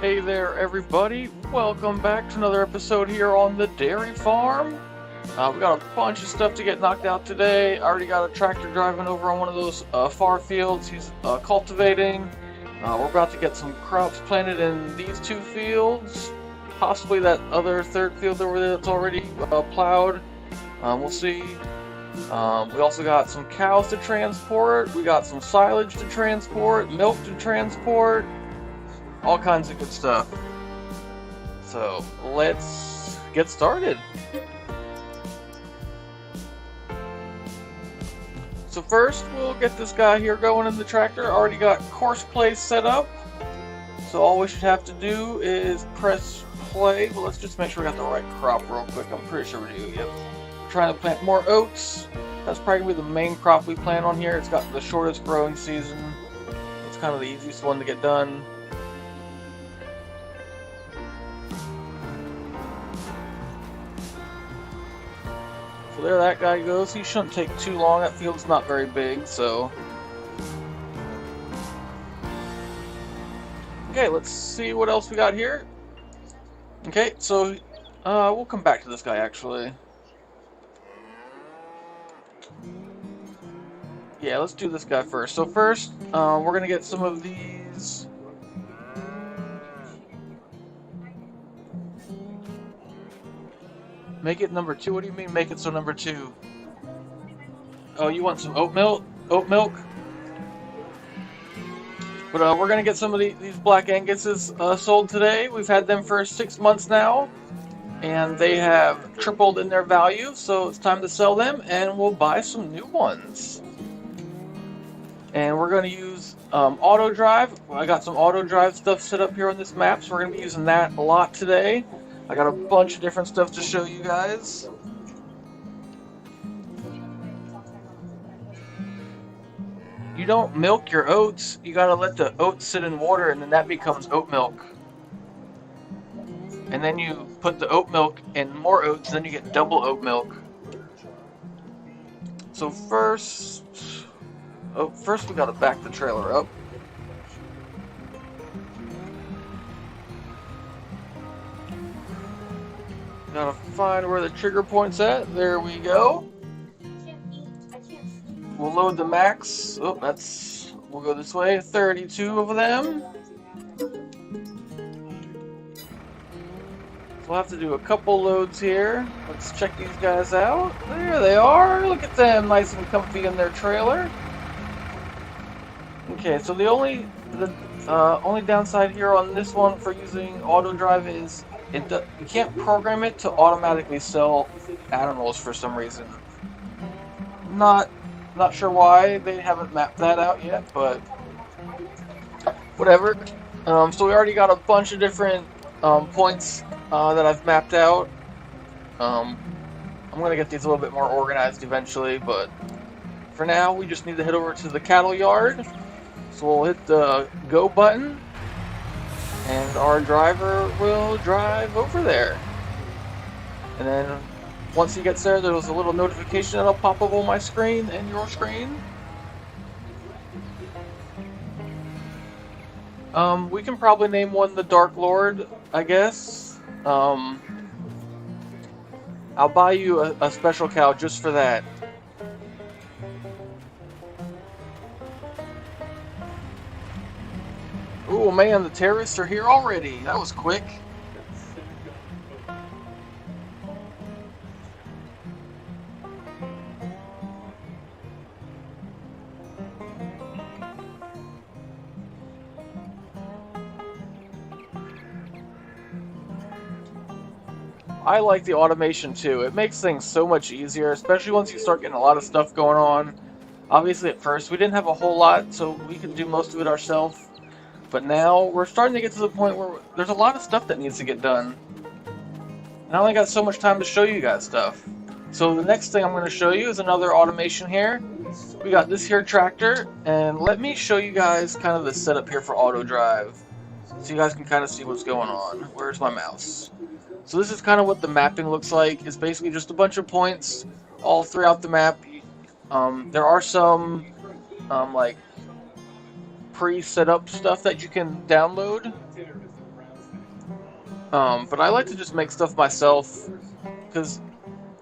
Hey there, everybody. Welcome back to another episode here on the dairy farm. We got a bunch of stuff to get knocked out today. I already got a tractor driving over on one of those far fields. He's cultivating. We're about to get some crops planted in these two fields. Possibly that other third field over there that's already plowed. We'll see. We also got some cows to transport. We got some silage to transport, milk to transport. All kinds of good stuff. So let's get started. So first we'll get this guy here going in the tractor. Already got course play set up. So all we should have to do is press play. Well, let's just make sure we got the right crop real quick. I'm pretty sure we do. Yep. We're trying to plant more oats. That's probably gonna be the main crop we plant on here. It's got the shortest growing season. It's kind of the easiest one to get done. So there that guy goes. He shouldn't take too long. That field's not very big, so. Okay, let's see what else we got here. Okay, so we'll come back to this guy actually. Yeah, let's do this guy first. So first, we're gonna get some of these. Make it number 2? What do you mean make it so number 2? Oh, you want some oat milk? Oat milk? But we're gonna get some of these Black Anguses sold today. We've had them for 6 months now, and they have tripled in their value. So it's time to sell them, and we'll buy some new ones. And we're gonna use Autodrive. I got some Autodrive stuff set up here on this map, so we're gonna be using that a lot today. I got a bunch of different stuff to show you guys. You don't milk your oats, you gotta let the oats sit in water and then that becomes oat milk. And then you put the oat milk in more oats and then you get double oat milk. So first we gotta back the trailer up. Gotta find where the trigger point's at. There we go. We'll load the max. Oh, we'll go this way. 32 of them. We'll have to do a couple loads here. Let's check these guys out. There they are. Look at them, nice and comfy in their trailer. Okay, so the only downside here on this one for using Autodrive is you can't program it to automatically sell animals for some reason. Not sure why they haven't mapped that out yet, but whatever. So we already got a bunch of different points that I've mapped out. I'm gonna get these a little bit more organized eventually, but for now we just need to head over to the cattle yard. So we'll hit the go button, and our driver will drive over there. And then once he gets there, there's a little notification that'll pop up on my screen and your screen. We can probably name one the Dark Lord, I guess. I'll buy you a special cow just for that. Oh man, the terrorists are here already. That was quick. I like the automation too. It makes things so much easier, especially once you start getting a lot of stuff going on. Obviously at first we didn't have a whole lot, so we could do most of it ourselves. But now we're starting to get to the point where there's a lot of stuff that needs to get done. And I only got so much time to show you guys stuff. So the next thing I'm going to show you is another automation here. We got this here tractor, and let me show you guys kind of the setup here for Autodrive, so you guys can kind of see what's going on. Where's my mouse? So this is kind of what the mapping looks like. It's basically just a bunch of points all throughout the map. There are some like pre-set up stuff that you can download. But I like to just make stuff myself, because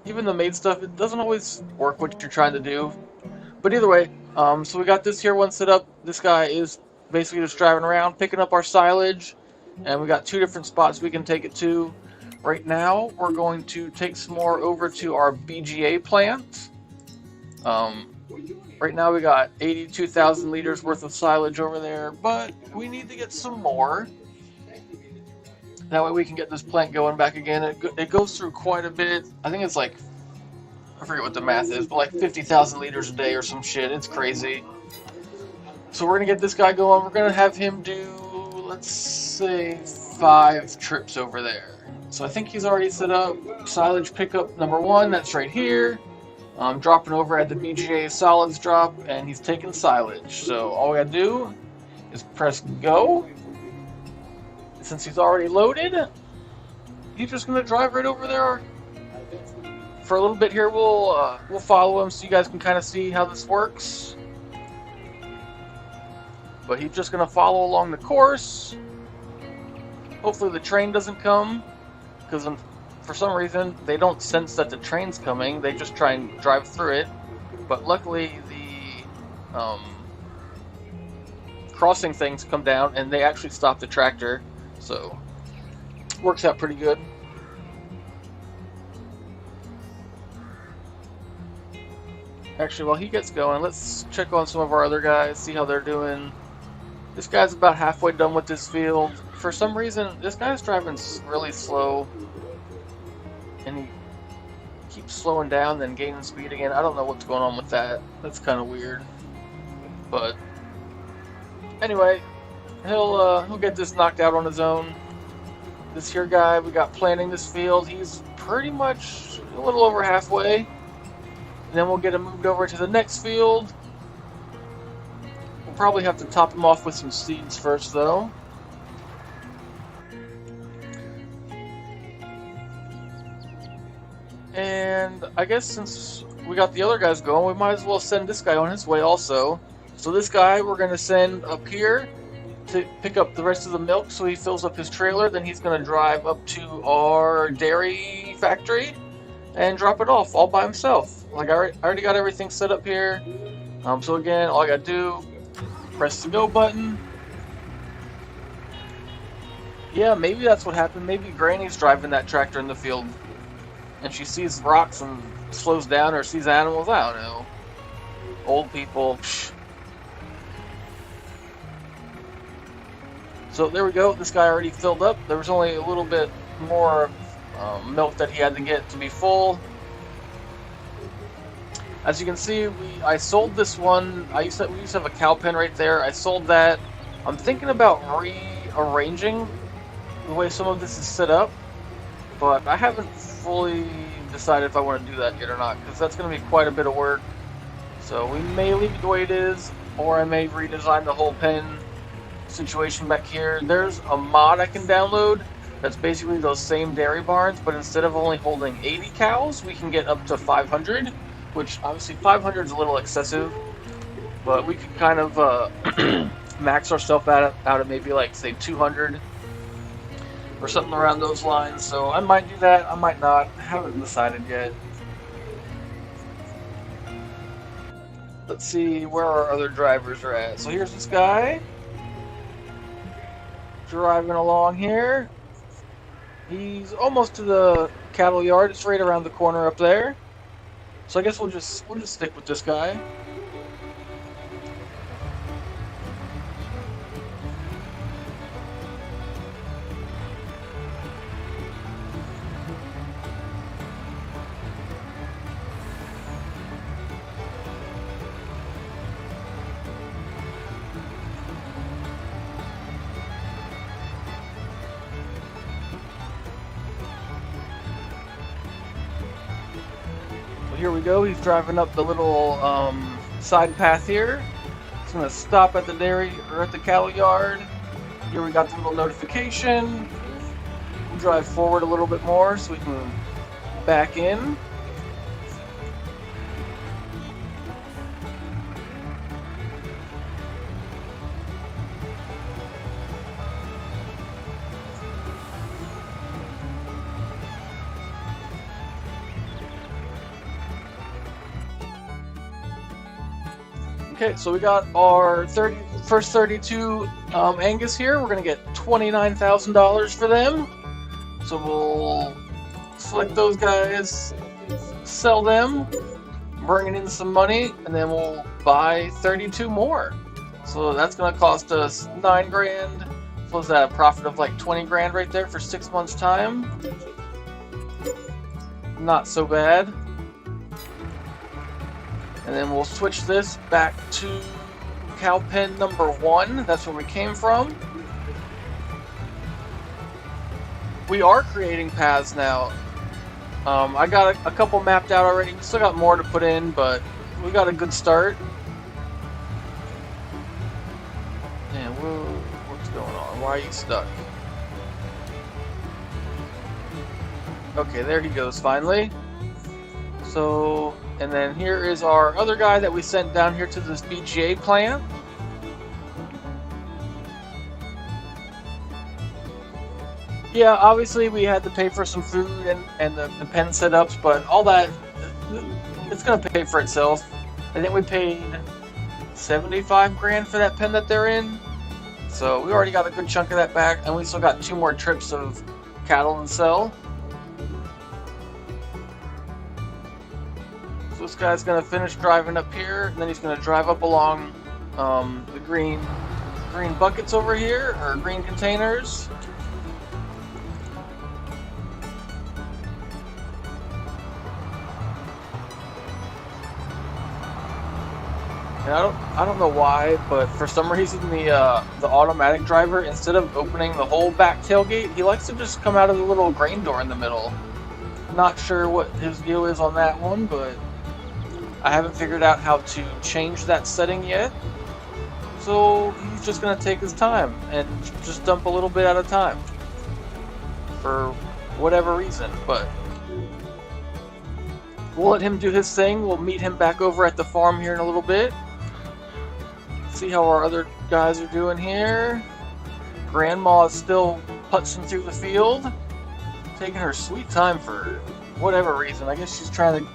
even the made stuff, it doesn't always work what you're trying to do. But either way, so we got this here one set up. This guy is basically just driving around, picking up our silage, and we got 2 different spots we can take it to. Right now, we're going to take some more over to our BGA plant. Right now we got 82,000 liters worth of silage over there, but we need to get some more. That way we can get this plant going back again. It goes through quite a bit. I think it's like, I forget what the math is, but like 50,000 liters a day or some shit. It's crazy. So we're going to get this guy going. We're going to have him do, let's say, 5 trips over there. So I think he's already set up silage pickup number 1. That's right here. I'm dropping over at the BGA solids drop, and he's taking silage. So all we got to do is press go. Since he's already loaded, he's just going to drive right over there. For a little bit here, we'll follow him so you guys can kind of see how this works. But he's just going to follow along the course. Hopefully the train doesn't come, because for some reason they don't sense that the train's coming. They just try and drive through it. But luckily the crossing things come down and they actually stop the tractor. So works out pretty good. Actually, while he gets going, let's check on some of our other guys, see how they're doing. This guy's about halfway done with this field. For some reason, this guy's driving really slow. And he keeps slowing down, then gaining speed again. I don't know what's going on with that. That's kind of weird. But anyway, he'll get this knocked out on his own. This here guy we got planting this field, he's pretty much a little over halfway. And then we'll get him moved over to the next field. We'll probably have to top him off with some seeds first, though. And I guess since we got the other guys going, we might as well send this guy on his way also. So this guy we're going to send up here to pick up the rest of the milk so he fills up his trailer. Then he's going to drive up to our dairy factory and drop it off all by himself. Like I already got everything set up here. So again, all I got to do, press the go button. Yeah, maybe that's what happened. Maybe Granny's driving that tractor in the field and she sees rocks and slows down, or sees animals. I don't know. Old people. Psh. So there we go. This guy already filled up. There was only a little bit more milk that he had to get to be full. As you can see, I sold this one. We used to have a cow pen right there. I sold that. I'm thinking about rearranging the way some of this is set up, but I haven't fully decided if I want to do that yet or not, because that's going to be quite a bit of work. So we may leave it the way it is, or I may redesign the whole pen situation back here. There's a mod I can download that's basically those same dairy barns, but instead of only holding 80 cows, we can get up to 500, which obviously 500 is a little excessive, but we could kind of max ourselves out at maybe like, say, 200 or something around those lines. So I might do that, I might not. I haven't decided yet. Let's see where our other drivers are at. So here's this guy driving along here. He's almost to the cattle yard. It's right around the corner up there. So I guess we'll just stick with this guy. Here we go, he's driving up the little side path here. He's going to stop at the dairy, or at the cattle yard. Here we got the little notification. We'll drive forward a little bit more so we can back in. Okay, so we got our first 32 Angus here. We're going to get $29,000 for them. So we'll select those guys, sell them, bring in some money, and then we'll buy 32 more. So that's going to cost us 9 grand. So is that a profit of like 20 grand right there for 6 months' time? Not so bad. And then we'll switch this back to cow pen number 1. That's where we came from. We are creating paths now. I got a couple mapped out already. We still got more to put in, but we got a good start. Yeah, what's going on? Why are you stuck? Okay, there he goes finally. So, and then here is our other guy that we sent down here to this BGA plant. Yeah, obviously we had to pay for some food and the pen setups, but all that, it's going to pay for itself. I think we paid 75 grand for that pen that they're in. So we already got a good chunk of that back, and we still got 2 more trips of cattle and sell. So this guy's going to finish driving up here, and then he's going to drive up along the green buckets over here, or green containers. And I don't know why, but for some reason the automatic driver, instead of opening the whole back tailgate, he likes to just come out of the little grain door in the middle. Not sure what his deal is on that one, but I haven't figured out how to change that setting yet. So he's just going to take his time and just dump a little bit at a time for whatever reason, but we'll let him do his thing. We'll meet him back over at the farm here in a little bit. See how our other guys are doing here. Grandma is still putzing through the field, taking her sweet time for whatever reason. I guess she's trying to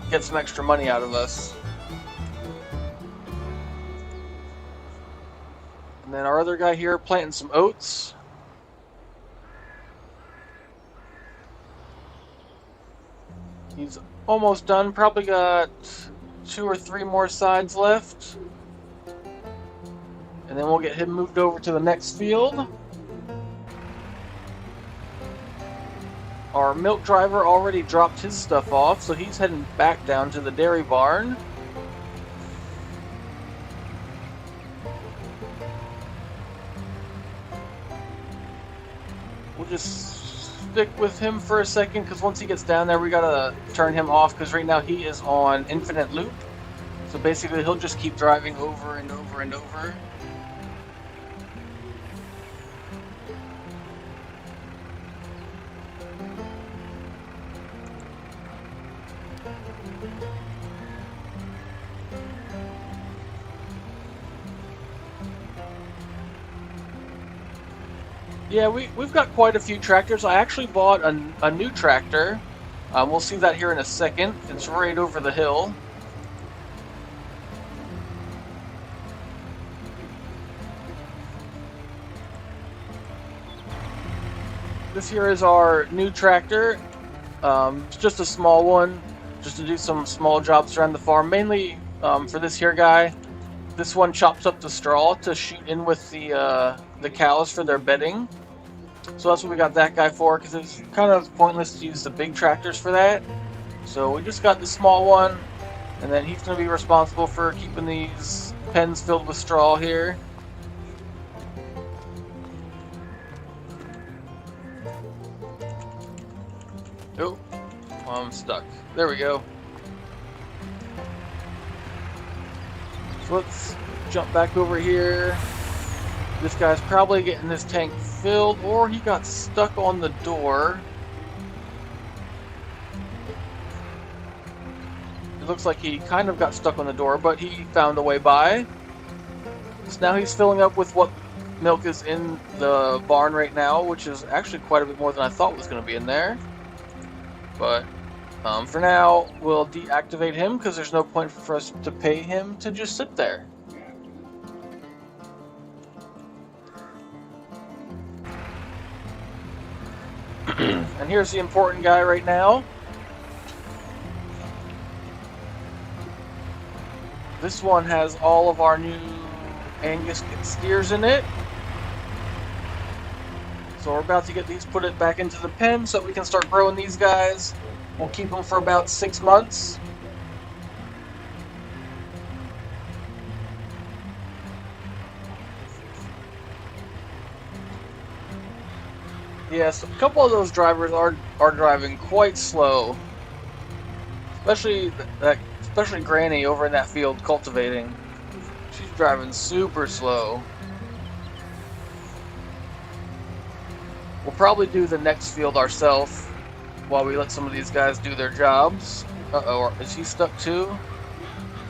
get some extra money out of us. And then our other guy here planting some oats. He's almost done. Probably got 2 or 3 more sides left. And then we'll get him moved over to the next field. Our milk driver already dropped his stuff off, so he's heading back down to the dairy barn. We'll just stick with him for a second, because once he gets down there, we gotta turn him off, because right now he is on infinite loop. So basically, he'll just keep driving over and over and over. Yeah, we've got quite a few tractors. I actually bought a new tractor. We'll see that here in a second. It's right over the hill. This here is our new tractor. It's just a small one, just to do some small jobs around the farm. Mainly for this here guy. This one chops up the straw to shoot in with the cows for their bedding. So that's what we got that guy for, because it's kind of pointless to use the big tractors for that. So we just got the small one, and then he's going to be responsible for keeping these pens filled with straw here. Oh, I'm stuck. There we go. So let's jump back over here. This guy's probably getting this tank filled, or he got stuck on the door. It looks like he kind of got stuck on the door, but he found a way by. So now he's filling up with what milk is in the barn right now, which is actually quite a bit more than I thought was going to be in there. But For now, we'll deactivate him because there's no point for us to pay him to just sit there. And here's the important guy right now. This one has all of our new Angus steers in it. So we're about to get these put it back into the pen so we can start growing these guys. We'll keep them for about 6 months. Yes, a couple of those drivers are driving quite slow. Especially Granny over in that field cultivating. She's driving super slow. We'll probably do the next field ourselves while we let some of these guys do their jobs. Uh-oh, is he stuck too?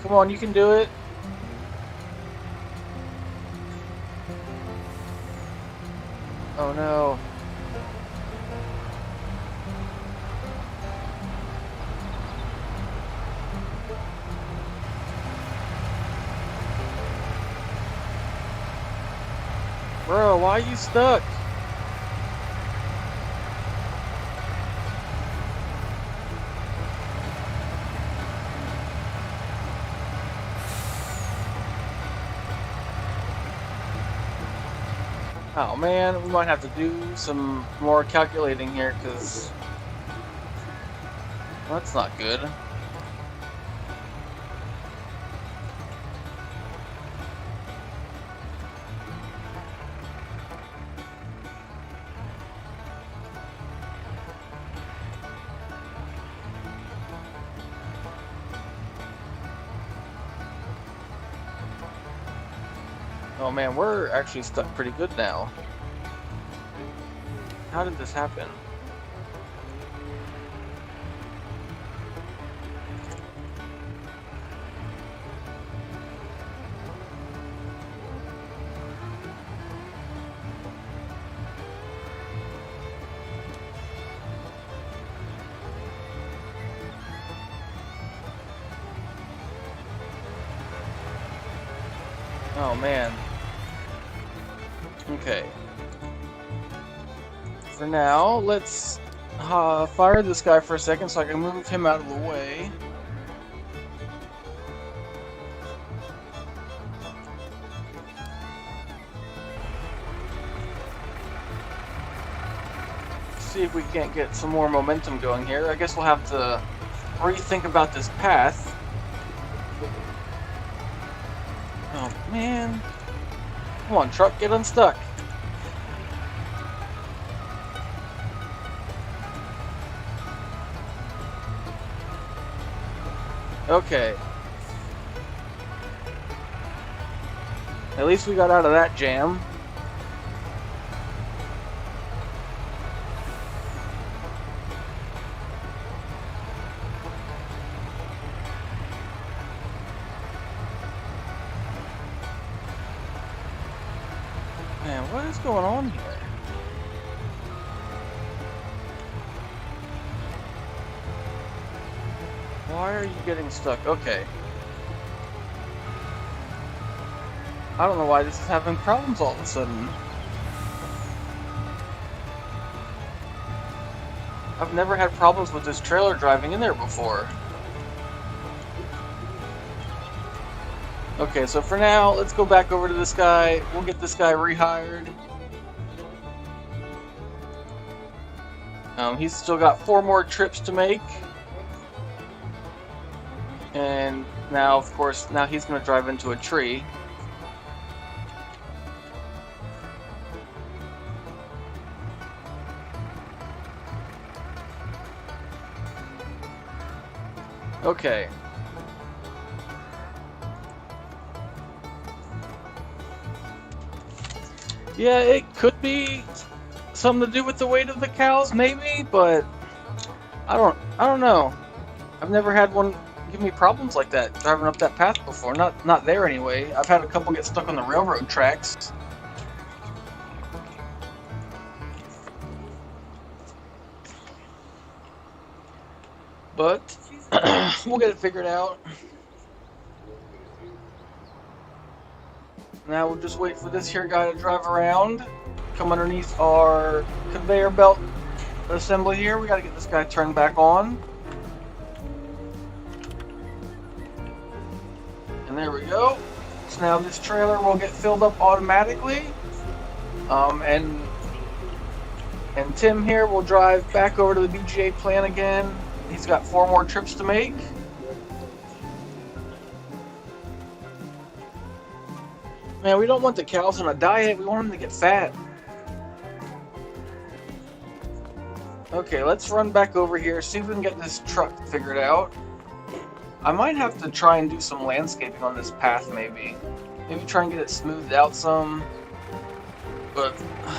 Come on, you can do it. Oh no. Bro, why are you stuck? Autodrive Oh man, we might have to do some more calculating here because that's not good. Oh man, we're actually stuck pretty good now. How did this happen? Oh man. Okay. For now, let's fire this guy for a second so I can move him out of the way. See if we can't get some more momentum going here. I guess we'll have to rethink about this path. Oh man. Come on, truck, get unstuck. Okay. At least we got out of that jam. Man, what is going on here? Why are you getting stuck? Okay. I don't know why this is having problems all of a sudden. I've never had problems with this trailer driving in there before. Okay, so for now, let's go back over to this guy. We'll get this guy rehired. He's still got 4 more trips to make. And now, of course, now he's going to drive into a tree. Okay. Yeah, it could be something to do with the weight of the cows, maybe, but I don't know. I've never had one give me problems like that driving up that path before. Not there anyway. I've had a couple get stuck on the railroad tracks. But we'll get it figured out. Now we'll just wait for this here guy to drive around, come underneath our conveyor belt assembly here. We gotta get this guy turned back on. And there we go. So now this trailer will get filled up automatically. And Tim here will drive back over to the BGA plant again. He's got 4 more trips to make. Man, we don't want the cows on a diet, we want them to get fat. Okay, let's run back over here, see if we can get this truck figured out. I might have to try and do some landscaping on this path, maybe. Maybe try and get it smoothed out some. But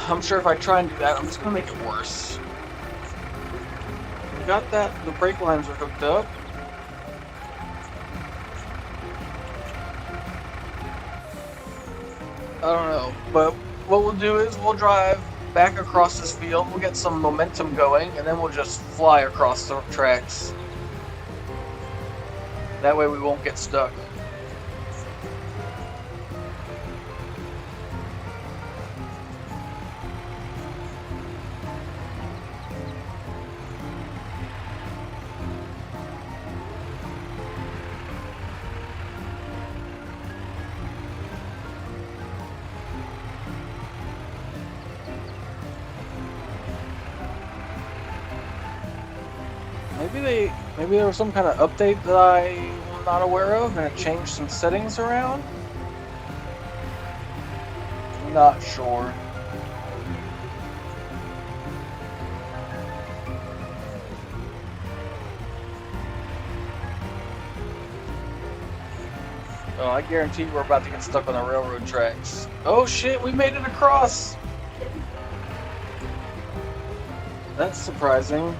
I'm sure if I try and do that, I'm just going to make it worse. We got that, the brake lines are hooked up. I don't know, but what we'll do is we'll drive back across this field, we'll get some momentum going, and then we'll just fly across the tracks. That way we won't get stuck. Maybe there was some kind of update that I'm not aware of and it changed some settings around? Not sure. Oh, I guarantee we're about to get stuck on the railroad tracks. Oh shit, we made it across! That's surprising.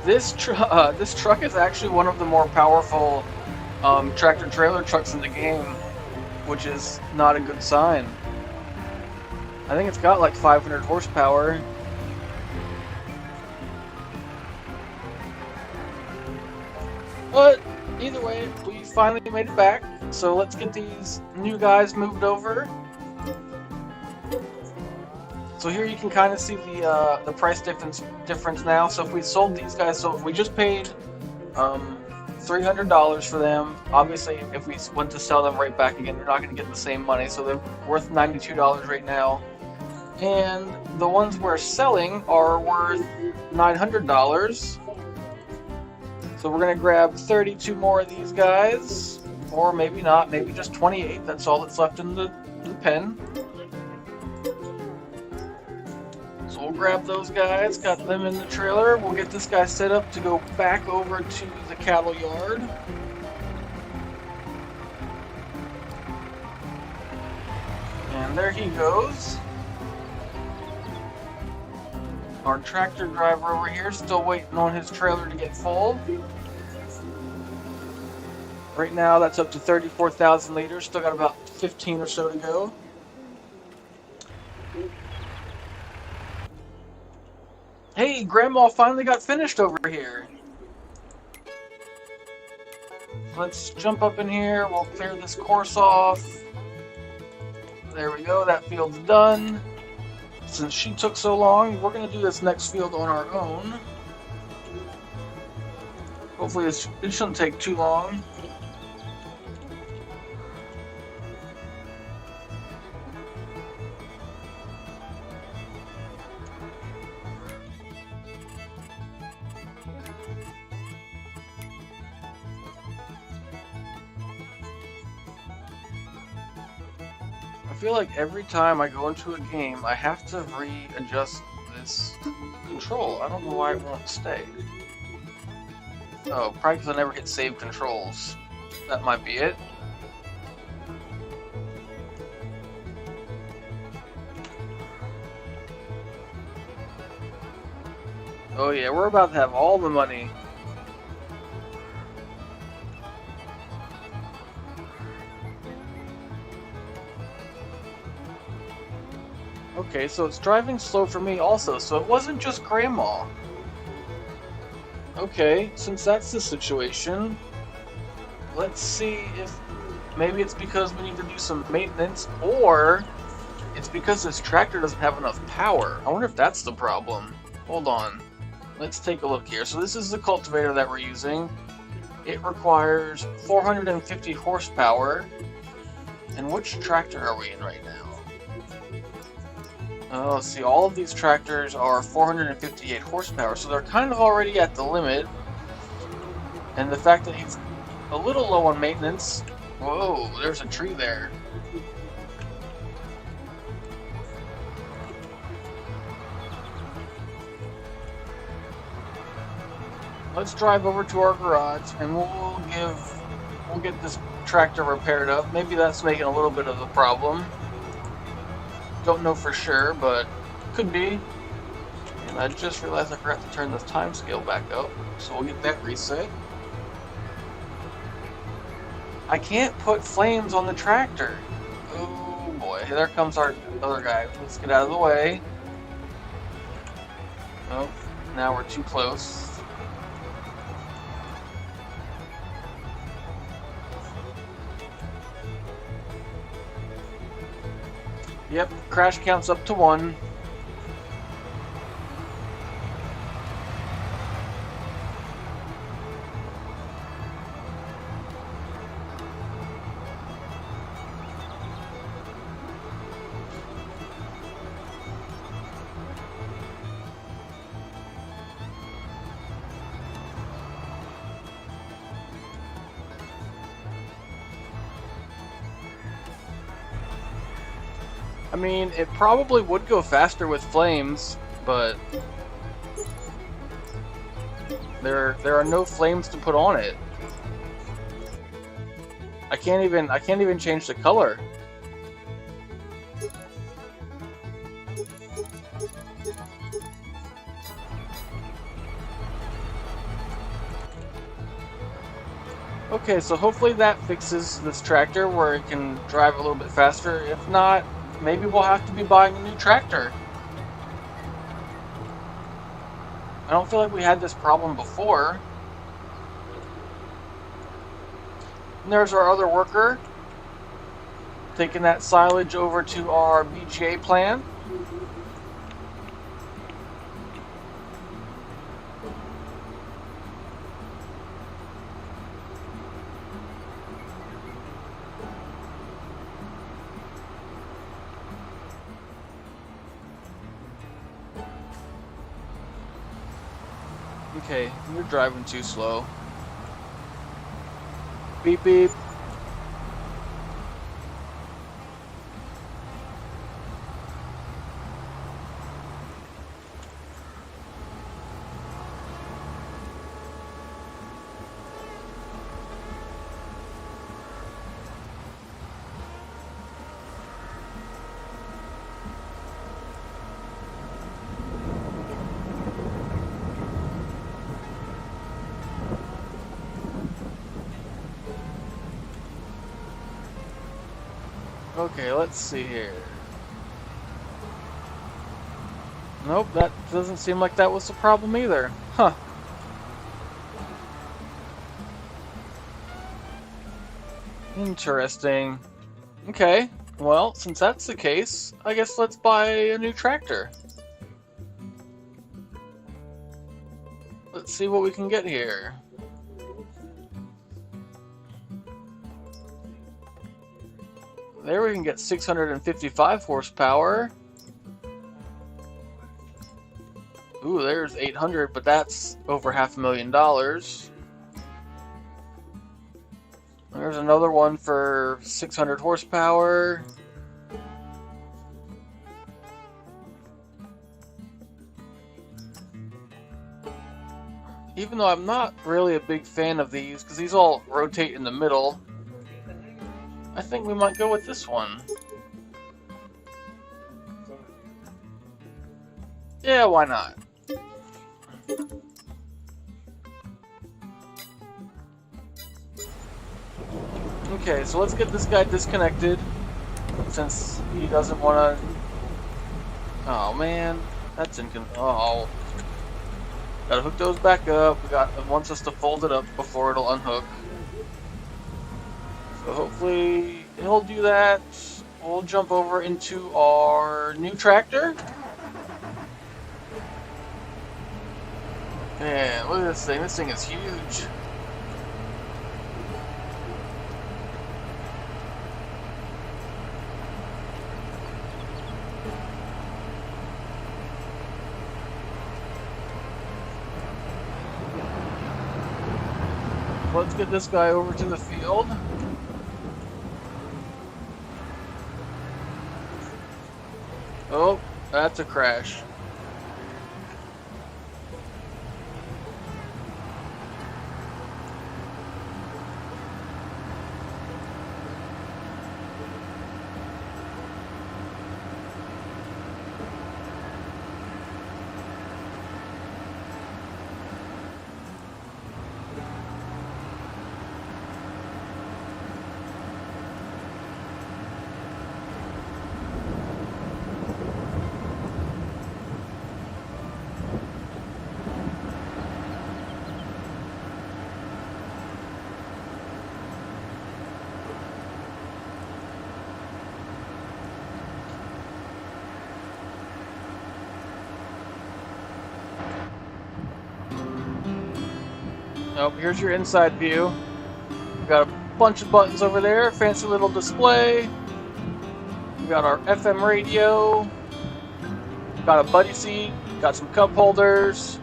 This truck is actually one of the more powerful tractor-trailer trucks in the game, which is not a good sign. I think it's got like 500 horsepower. But either way, we finally made it back. So let's get these new guys moved over. So here you can kind of see the price difference now. So if we sold these guys, so we just paid $300 for them. Obviously, if we went to sell them right back again, you're not going to get the same money. So they're worth $92 right now. And the ones we're selling are worth $900. So we're going to grab 32 more of these guys. Or maybe not, maybe just 28. That's all that's left in the pen. So we'll grab those guys, got them in the trailer. We'll get this guy set up to go back over to the cattle yard. And there he goes. Our tractor driver over here still waiting on his trailer to get full. Right now that's up to 34,000 liters, still got about 15 or so to go. Hey, Grandma finally got finished over here. Let's jump up in here, we'll clear this course off. There we go, that field's done. Since she took so long, we're going to do this next field on our own. Hopefully it shouldn't take too long. I feel like every time I go into a game, I have to readjust this control. I don't know why it won't stay. Oh, probably because I never hit save controls. That might be it. Oh yeah, we're about to have all the money. Okay, so it's driving slow for me also, so it wasn't just Grandma. Okay, since that's the situation, let's see if maybe it's because we need to do some maintenance, or it's because this tractor doesn't have enough power. I wonder if that's the problem. Hold on. Let's take a look here. So this is the cultivator that we're using. It requires 450 horsepower. And which tractor are we in right now? Let's see, all of these tractors are 458 horsepower, so they're kind of already at the limit. And the fact that he's a little low on maintenance... Whoa, there's a tree there. Let's drive over to our garage and we'll get this tractor repaired up. Maybe that's making a little bit of the problem. Don't know for sure, but could be. And I just realized I forgot to turn the time scale back up, so we'll get that reset. I can't put flames on the tractor. Oh boy, there comes our other guy. Let's get out of the way. Oh, now we're too close. Yep, crash counts up to 1. I mean, it probably would go faster with flames, but there are no flames to put on it. I can't even change the color. Okay, so hopefully that fixes this tractor where it can drive a little bit faster. If not, maybe we'll have to be buying a new tractor. I don't feel like we had this problem before. And there's our other worker, taking that silage over to our BGA plant. Okay, you're driving too slow. Beep beep. Okay, let's see here. Nope, that doesn't seem like that was the problem either. Huh. Interesting. Okay, well, since that's the case, I guess let's buy a new tractor. Let's see what we can get here. There we can get 655 horsepower. Ooh, there's 800, but that's over $500,000. There's another one for 600 horsepower. Even though I'm not really a big fan of these, because these all rotate in the middle, I think we might go with this one. Yeah, why not? Okay, so let's get this guy disconnected, since he doesn't want to... Oh man, that's oh. Gotta hook those back up. It wants us to fold it up before it'll unhook. So hopefully he'll do that. We'll jump over into our new tractor. Man, look at this thing. This thing is huge. Let's get this guy over to the field. Oh, that's a crash. Nope, here's your inside view. We've got a bunch of buttons over there, fancy little display. We got our FM radio. Got a buddy seat, got some cup holders,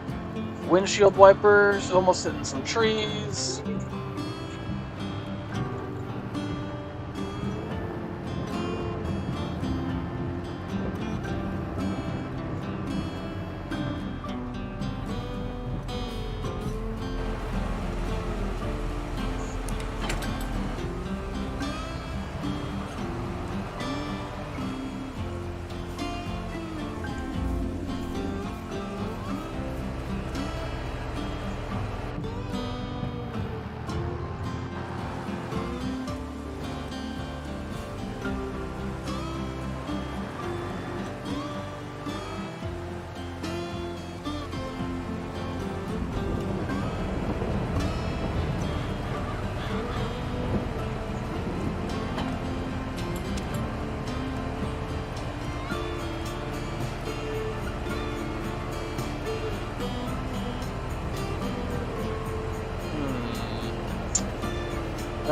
windshield wipers, almost hitting some trees.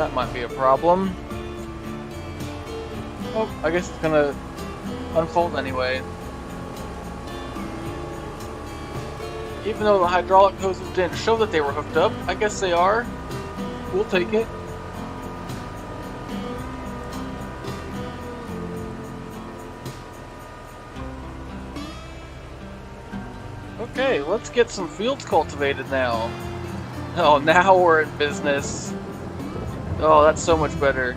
That might be a problem. Oh, I guess it's gonna unfold anyway. Even though the hydraulic hoses didn't show that they were hooked up, I guess they are. We'll take it. Okay, let's get some fields cultivated now. Oh, now we're in business. Oh, that's so much better.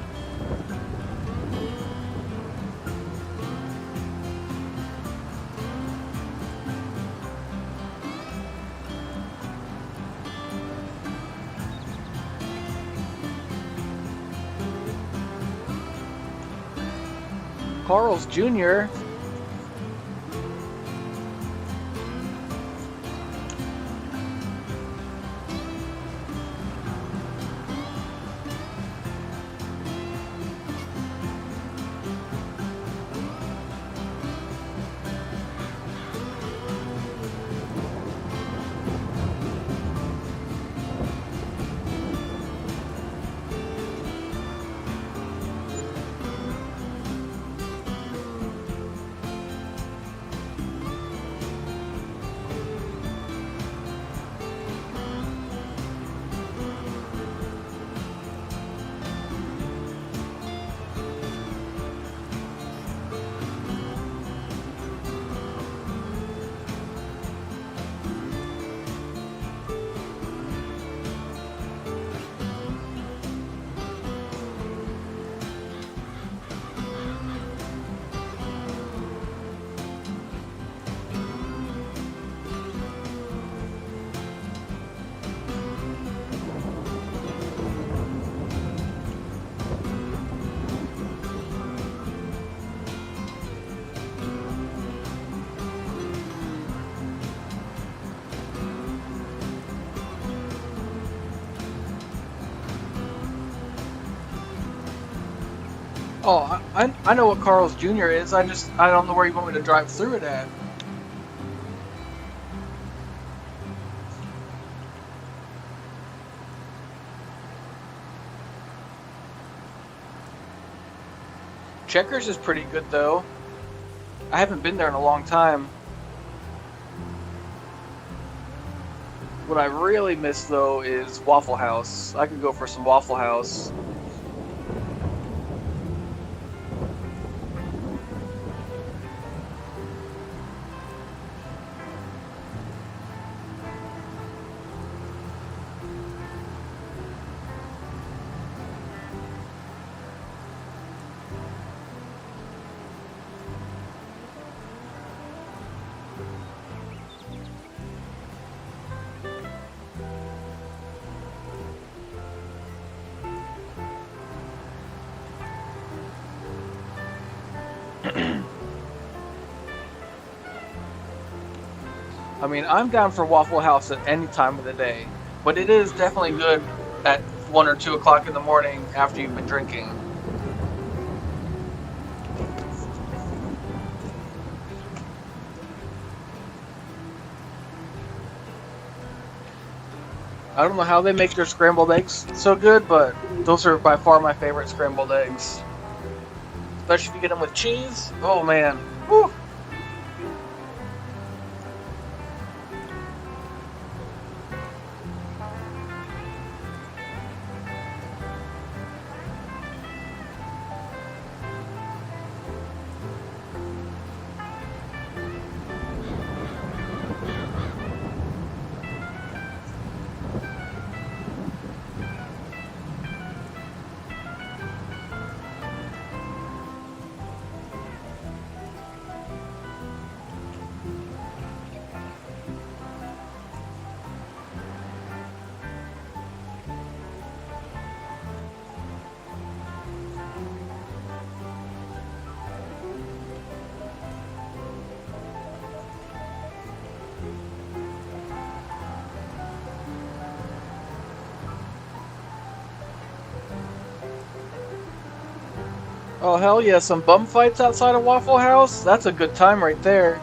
Carl's Jr. Oh, I know what Carl's Jr. is. I don't know where you want me to drive through it at. Checkers is pretty good though. I haven't been there in a long time. What I really miss though is Waffle House. I could go for some Waffle House. I mean, I'm down for Waffle House at any time of the day, but it is definitely good at 1 or 2 o'clock in the morning after you've been drinking. I don't know how they make their scrambled eggs so good, but those are by far my favorite scrambled eggs. Especially if you get them with cheese. Oh man. Woo. Oh hell yeah, some bum fights outside of Waffle House? That's a good time right there.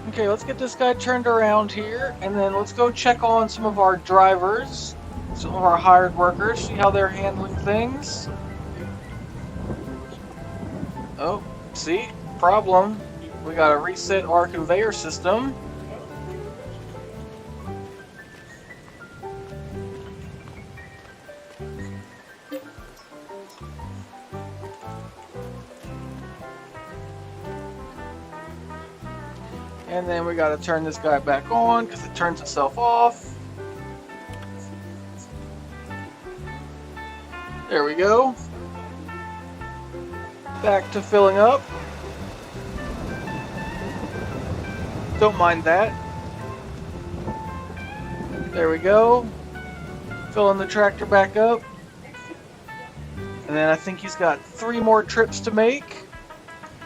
Okay, let's get this guy turned around here, and then let's go check on some of our drivers, some of our hired workers, see how they're handling things. Oh, see? Problem. We gotta reset our conveyor system. And then we gotta turn this guy back on because it turns itself off. There we go. Back to filling up. Don't mind that. There we go. Filling the tractor back up. And then I think he's got 3 more trips to make.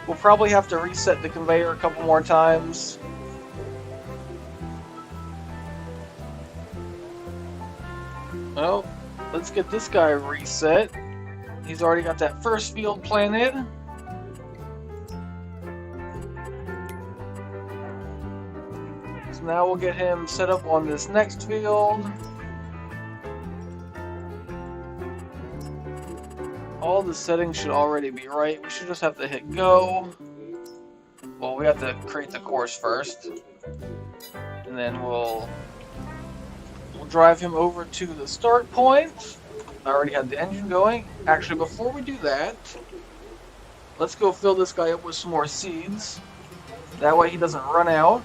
We'll probably have to reset the conveyor a couple more times. Well, let's get this guy reset. He's already got that first field planted. So now we'll get him set up on this next field. All the settings should already be right. We should just have to hit go. Well, we have to create the course first. And then we'll drive him over to the start point. I already had the engine going. Actually, before we do that, let's go fill this guy up with some more seeds. That way he doesn't run out.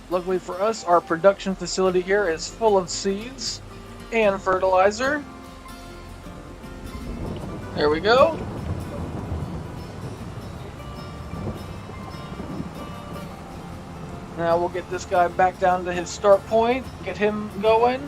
Luckily for us, our production facility here is full of seeds and fertilizer. There we go. Now we'll get this guy back down to his start point, get him going.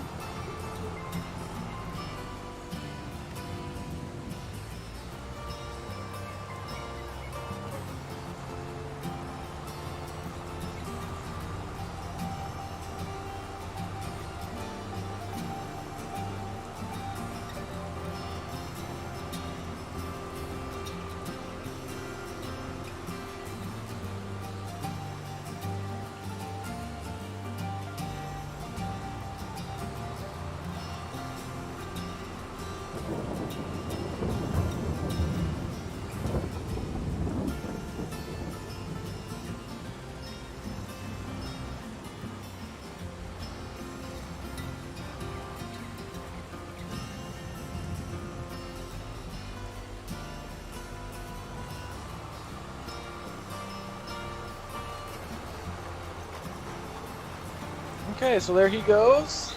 Okay, so there he goes.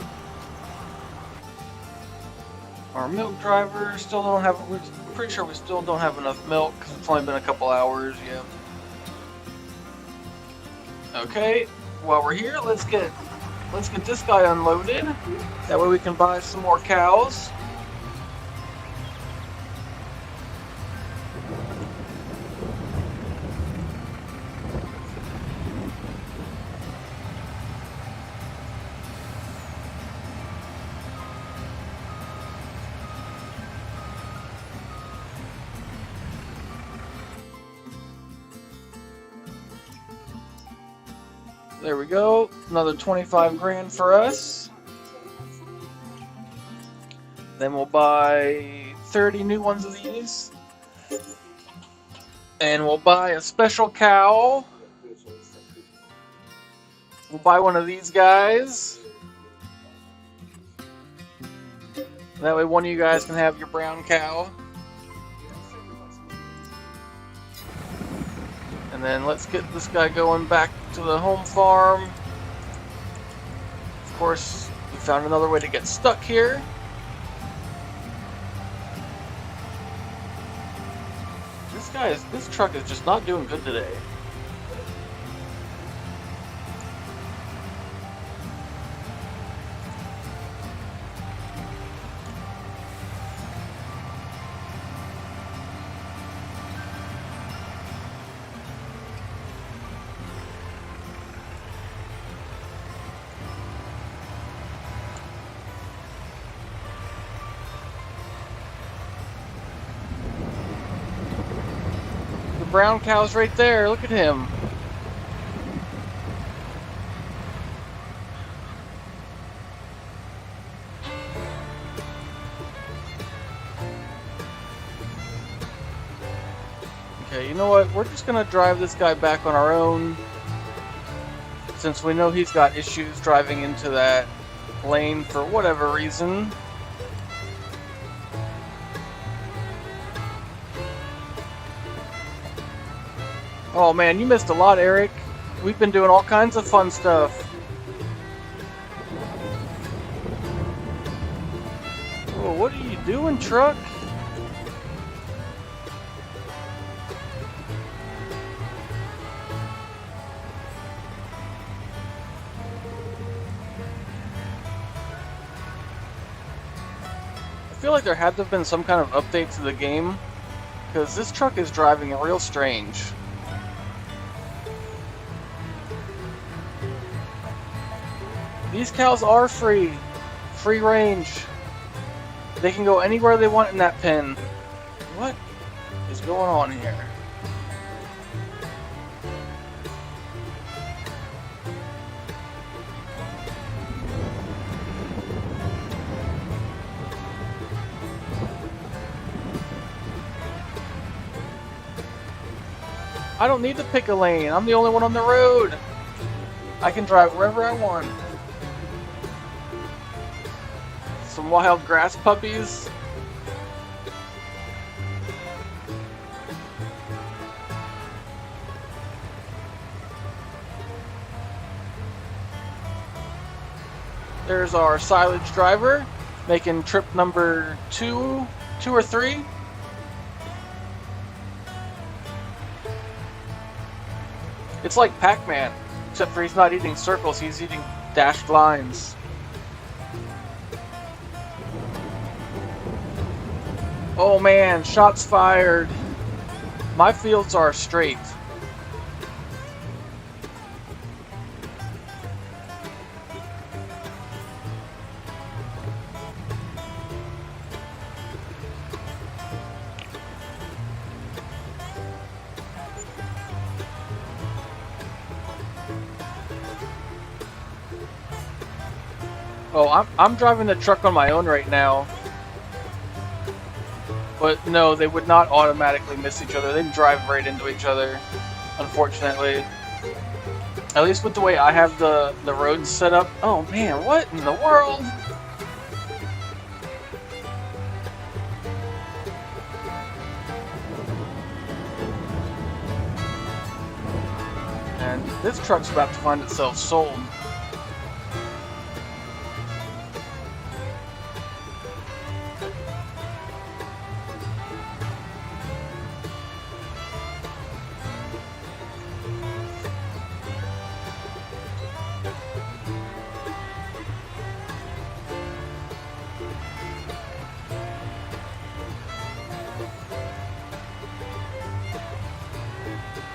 Our milk driver still don't have. We're pretty sure we still don't have enough milk because it's only been a couple hours. Yeah. Okay, while we're here, let's get this guy unloaded. That way we can buy some more cows. There we go, another 25 grand for us. Then we'll buy 30 new ones of these. And we'll buy a special cow. We'll buy one of these guys. That way one of you guys can have your brown cow. And then let's get this guy going back to the home farm. Of course, we found another way to get stuck here. This truck is just not doing good today. Brown cow's right there. Look at him. Okay, you know what? We're just gonna drive this guy back on our own, since we know he's got issues driving into that lane for whatever reason. Oh man, you missed a lot, Eric. We've been doing all kinds of fun stuff. Oh, what are you doing, truck? I feel like there had to have been some kind of update to the game, because this truck is driving real strange. These cows are free range. They can go anywhere they want in that pen. What is going on here? I don't need to pick a lane. I'm the only one on the road. I can drive wherever I want. Some wild grass puppies. There's our silage driver making trip number two or three. It's like Pac-Man, except for he's not eating circles, he's eating dashed lines. Oh man, shots fired. My fields are straight. Oh, I'm driving the truck on my own right now. But no, they would not automatically miss each other. They'd drive right into each other, unfortunately. At least with the way I have the roads set up. Oh man, what in the world? And this truck's about to find itself sold.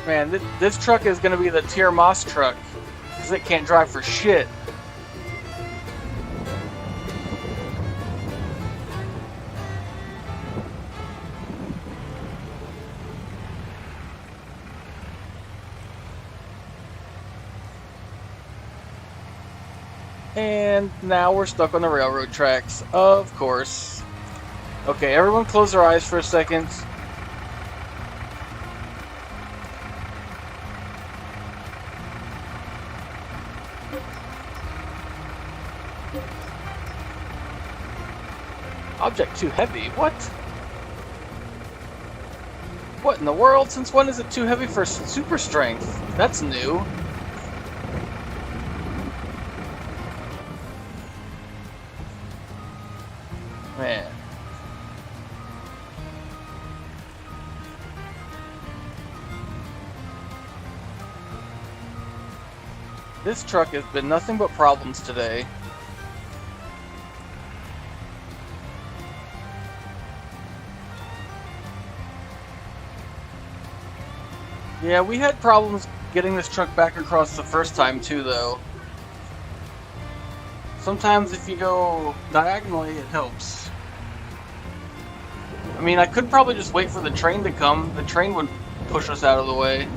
Man, this truck is going to be the Tier Moss truck, because it can't drive for shit. And now we're stuck on the railroad tracks, of course. Okay, everyone close their eyes for a second. Object too heavy? What? What in the world? Since when is it too heavy for super strength? That's new. Man. This truck has been nothing but problems today. Yeah, we had problems getting this truck back across the first time too, though. Sometimes if you go diagonally, it helps. I mean, I could probably just wait for the train to come. The train would push us out of the way.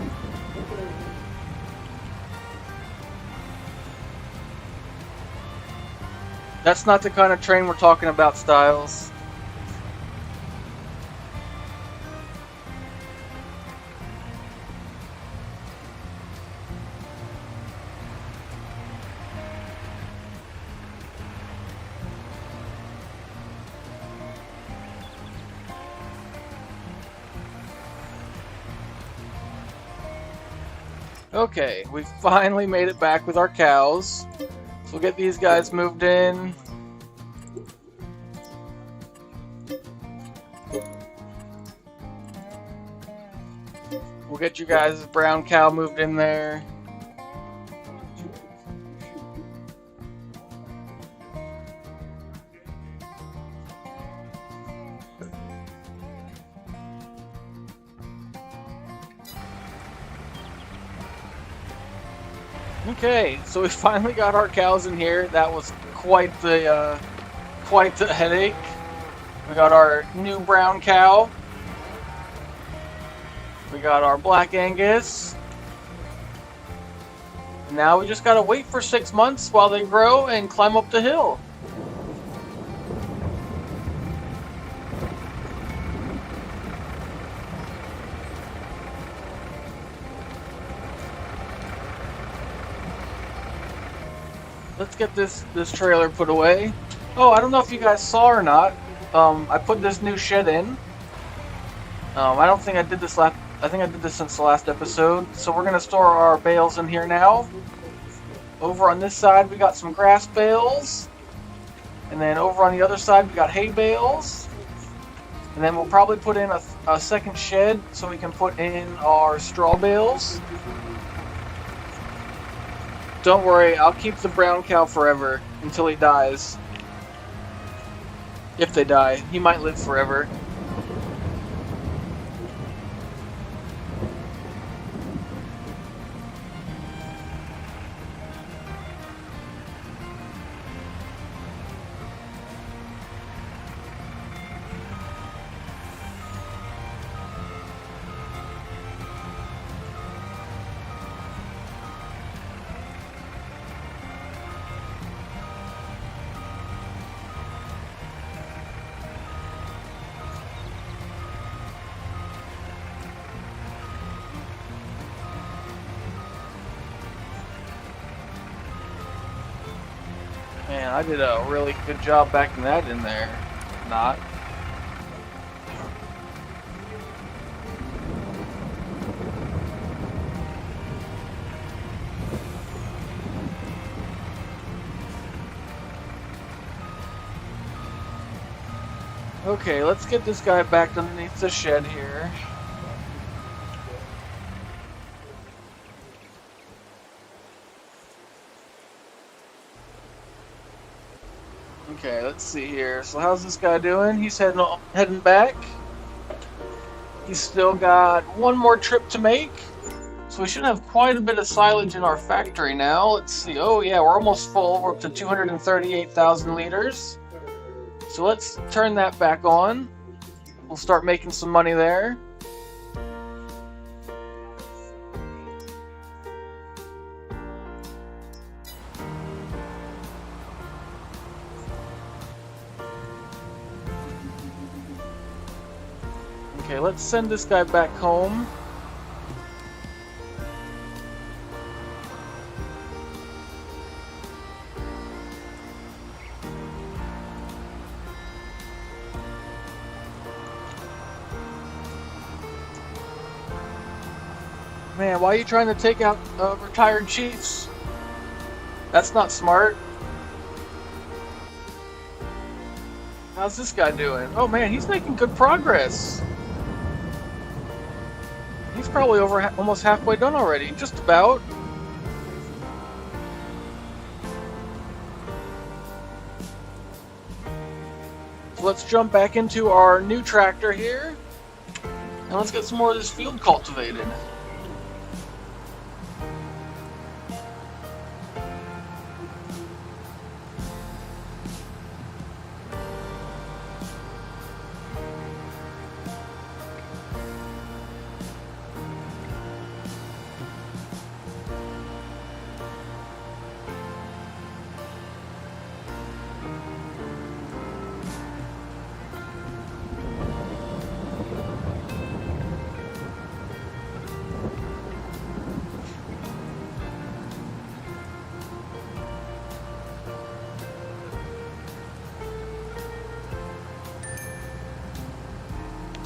That's not the kind of train we're talking about, Styles. Okay, we finally made it back with our cows. So we'll get these guys moved in. We'll get you guys' brown cow moved in there. Okay, so we finally got our cows in here. That was quite the headache. We got our new brown cow. We got our black Angus. Now we just gotta wait for 6 months while they grow and climb up the hill. let's get this trailer put away. Oh, I don't know if you guys saw or not. I put this new shed in. I don't think I did this last. I think I did this since the last episode. So we're gonna store our bales in here now. Over on this side, we got some grass bales, and then over on the other side, we got hay bales. And then we'll probably put in a second shed so we can put in our straw bales. Don't worry, I'll keep the brown cow forever until he dies. If they die, he might live forever. Man, I did a really good job backing that in there. Not. Okay, let's get this guy back underneath the shed here. Okay, let's see here. So how's this guy doing? He's heading back. He's still got one more trip to make. So we should have quite a bit of silage in our factory now. Let's see. Oh yeah, we're almost full. We're up to 238,000 liters. So let's turn that back on. We'll start making some money there. Okay, let's send this guy back home. Man, why are you trying to take out retired chiefs? That's not smart. How's this guy doing? Oh man, he's making good progress. He's probably almost halfway done already, just about. So let's jump back into our new tractor here, and let's get some more of this field cultivated.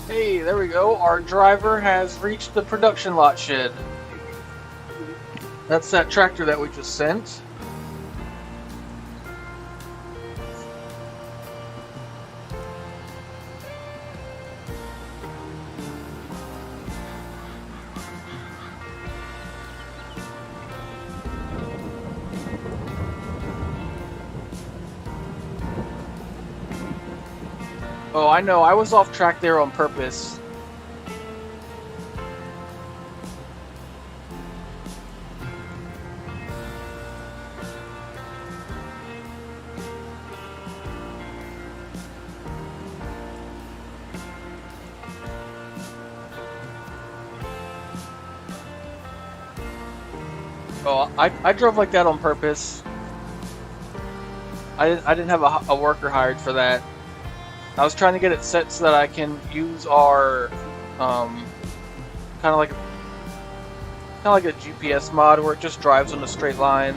Hey, there we go. Our driver has reached the production lot shed. That's that tractor that we just sent. Oh, I know. I was off track there on purpose. Oh, I drove like that on purpose. I didn't have a worker hired for that. I was trying to get it set so that I can use our kind of like a GPS mod where it just drives in a straight line.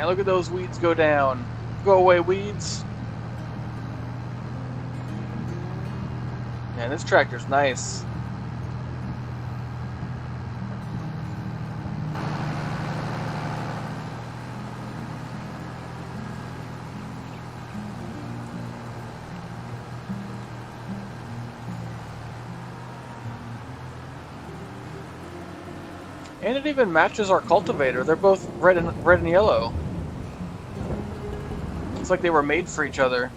Man, look at those weeds go down. Go away, weeds. Man, this tractor's nice. And it even matches our cultivator. They're both red and yellow. It's like they were made for each other.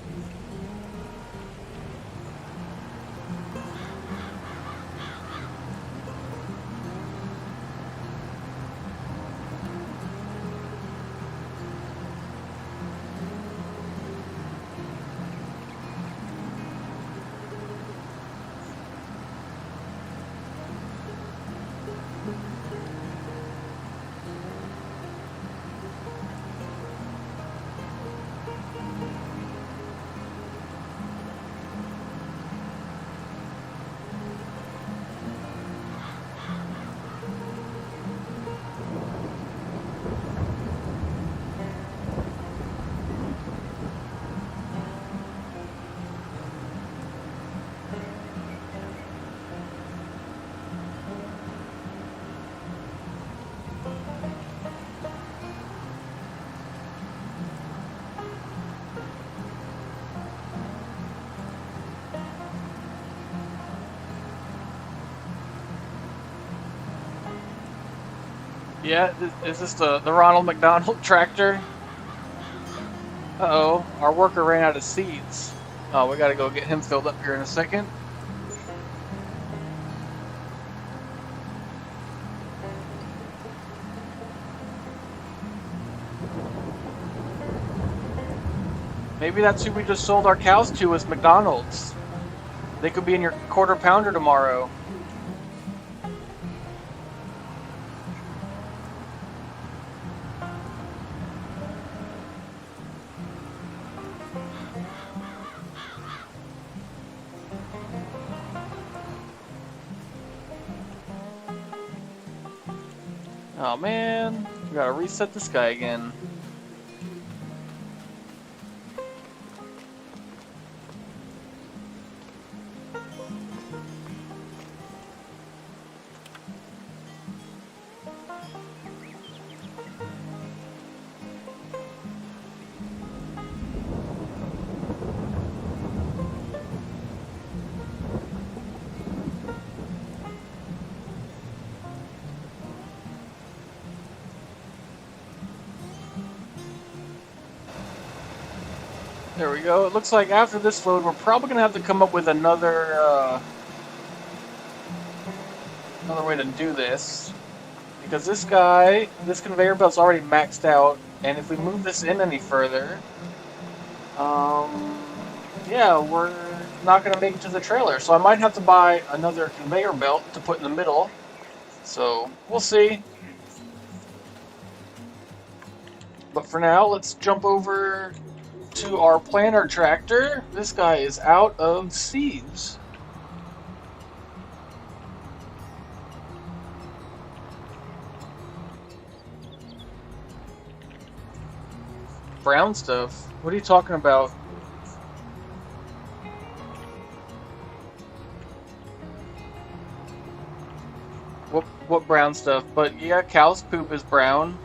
Yeah, is this the Ronald McDonald tractor? Uh-oh, our worker ran out of seeds. Oh, we gotta go get him filled up here in a second. Maybe that's who we just sold our cows to, was McDonald's. They could be in your quarter pounder tomorrow. Oh man, we gotta reset this guy again. There we go. It looks like after this load, we're probably going to have to come up with another way to do this. Because this conveyor belt's already maxed out, and if we move this in any further, yeah, we're not going to make it to the trailer. So I might have to buy another conveyor belt to put in the middle. So, we'll see. But for now, let's jump over to our planter tractor. This guy is out of seeds. Brown stuff? What are you talking about? What brown stuff? But yeah, cow's poop is brown.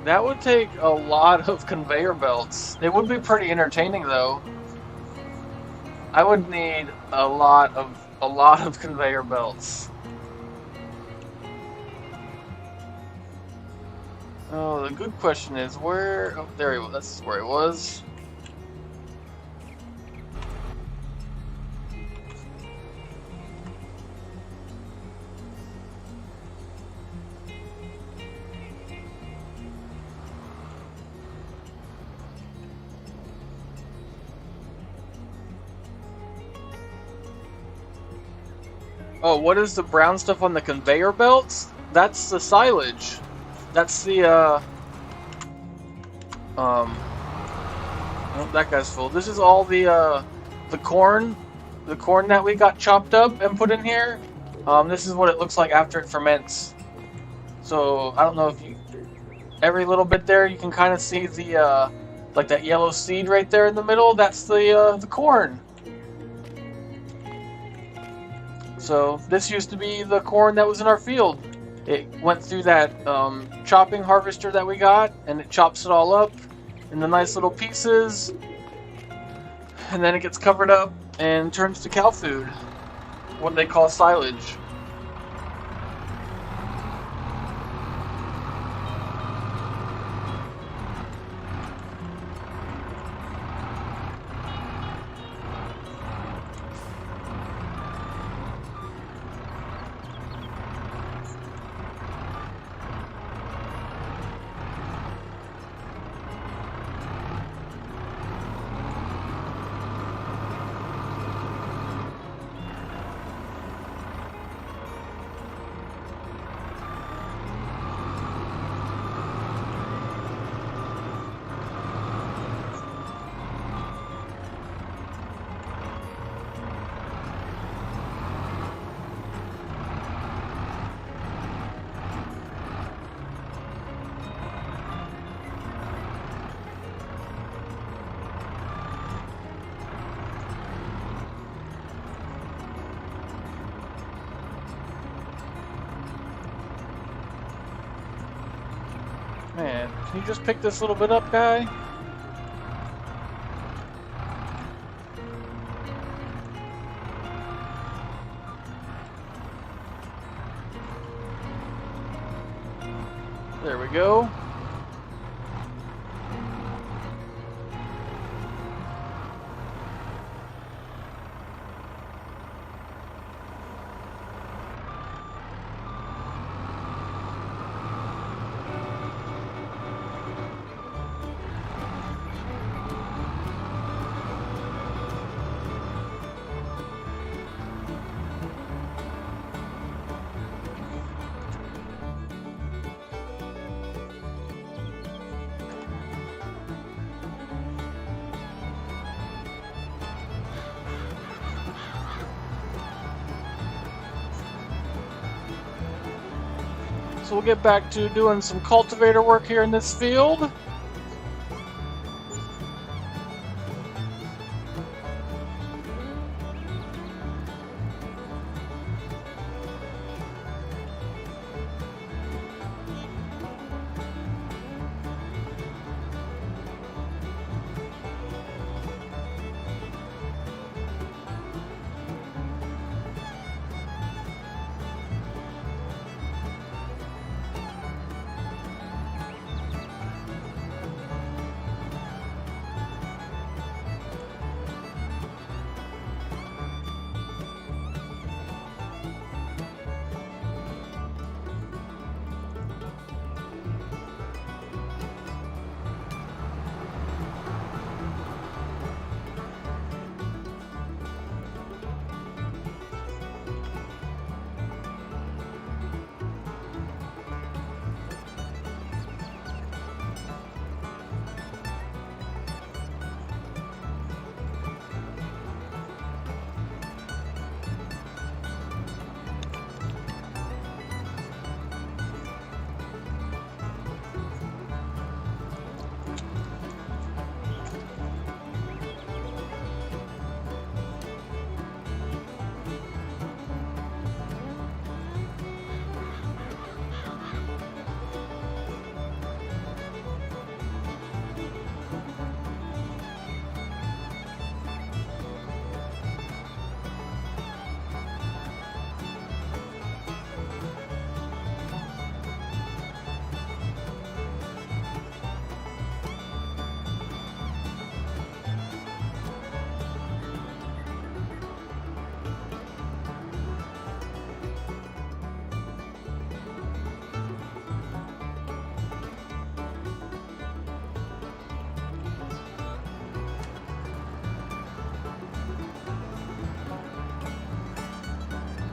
That would take a lot of conveyor belts. It would be pretty entertaining though. I would need a lot of conveyor belts. Oh, the good question is where... Oh, there he was. That's where he was. Oh, what is the brown stuff on the conveyor belts? That's the silage. That's the, oh, that guy's full. This is all the corn that we got chopped up and put in here. This is what it looks like after it ferments. So, I don't know if you, every little bit there, you can kind of see the, like that yellow seed right there in the middle. That's the corn. So this used to be the corn that was in our field. It went through that chopping harvester that we got, and it chops it all up into nice little pieces, and then it gets covered up and turns to cow food, what they call silage. Man, can you just pick this little bit up, guy? There we go. So we'll get back to doing some cultivator work here in this field.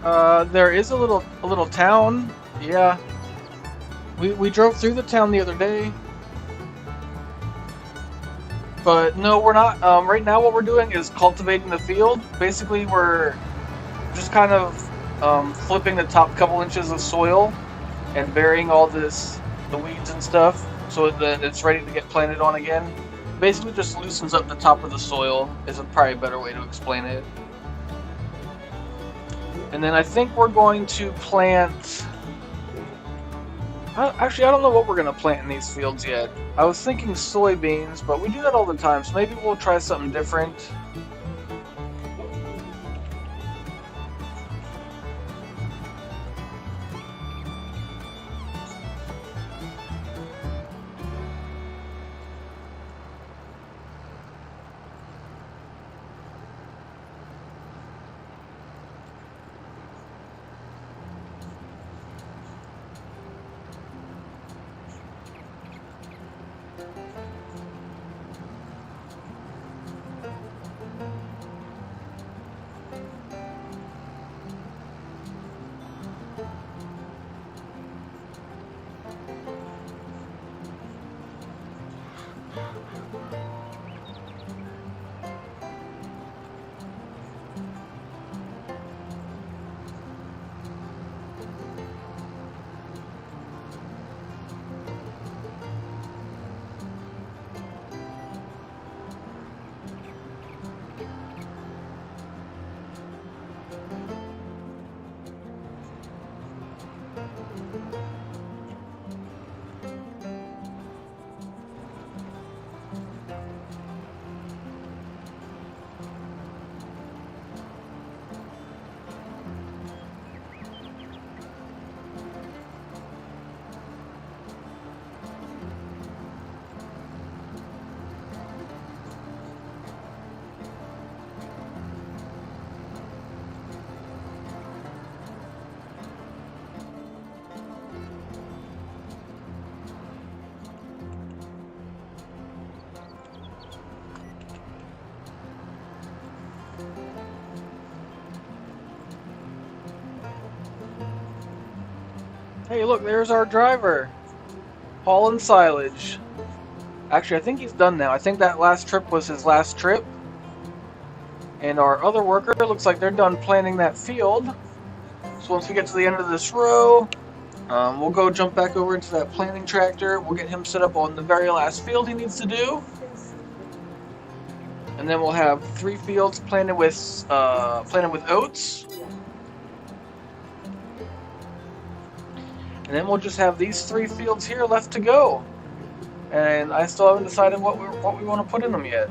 There is a little town. Yeah. We drove through the town the other day. But no, we're not. Right now what we're doing is cultivating the field. Basically, we're just kind of flipping the top couple inches of soil and burying all the weeds and stuff, so that it's ready to get planted on again. Basically just loosens up the top of the soil is probably a better way to explain it. And then I think we're going to plant... Actually, I don't know what we're going to plant in these fields yet. I was thinking soybeans, but we do that all the time, so maybe we'll try something different. Hey, look, there's our driver. Haul and Silage. Actually, I think he's done now. I think that last trip was his last trip. And our other worker, looks like they're done planting that field. So once we get to the end of this row, we'll go jump back over into that planting tractor. We'll get him set up on the very last field he needs to do. And then we'll have 3 fields planted with oats. And then we'll just have these 3 fields here left to go. And I still haven't decided what we want to put in them yet.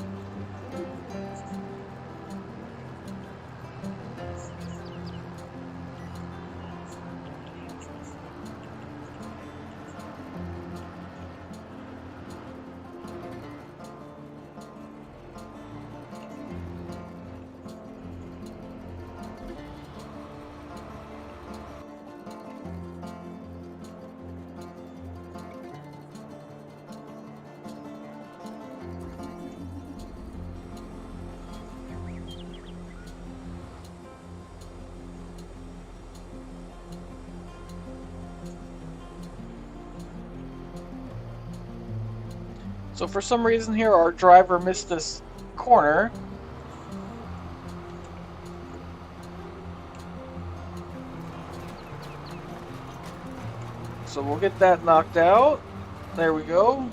So for some reason here, our driver missed this corner. So we'll get that knocked out. There we go.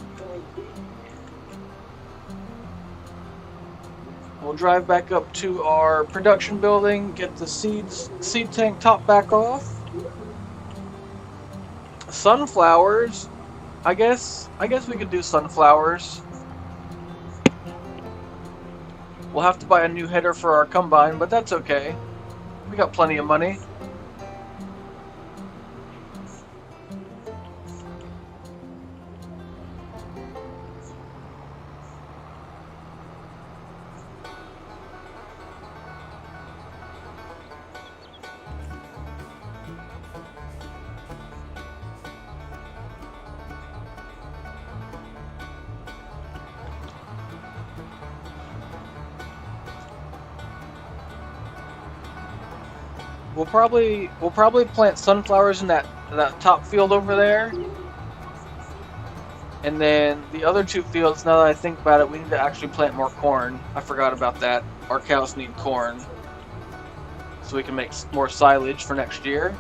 We'll drive back up to our production building, get the seed tank top back off. Sunflowers. I guess we could do sunflowers. We'll have to buy a new header for our combine, but that's okay. We got plenty of money. we'll probably plant sunflowers in that top field over there. And then the other two fields, now that I think about it, we need to actually plant more corn. I forgot about that. Our cows need corn. So we can make more silage for next year.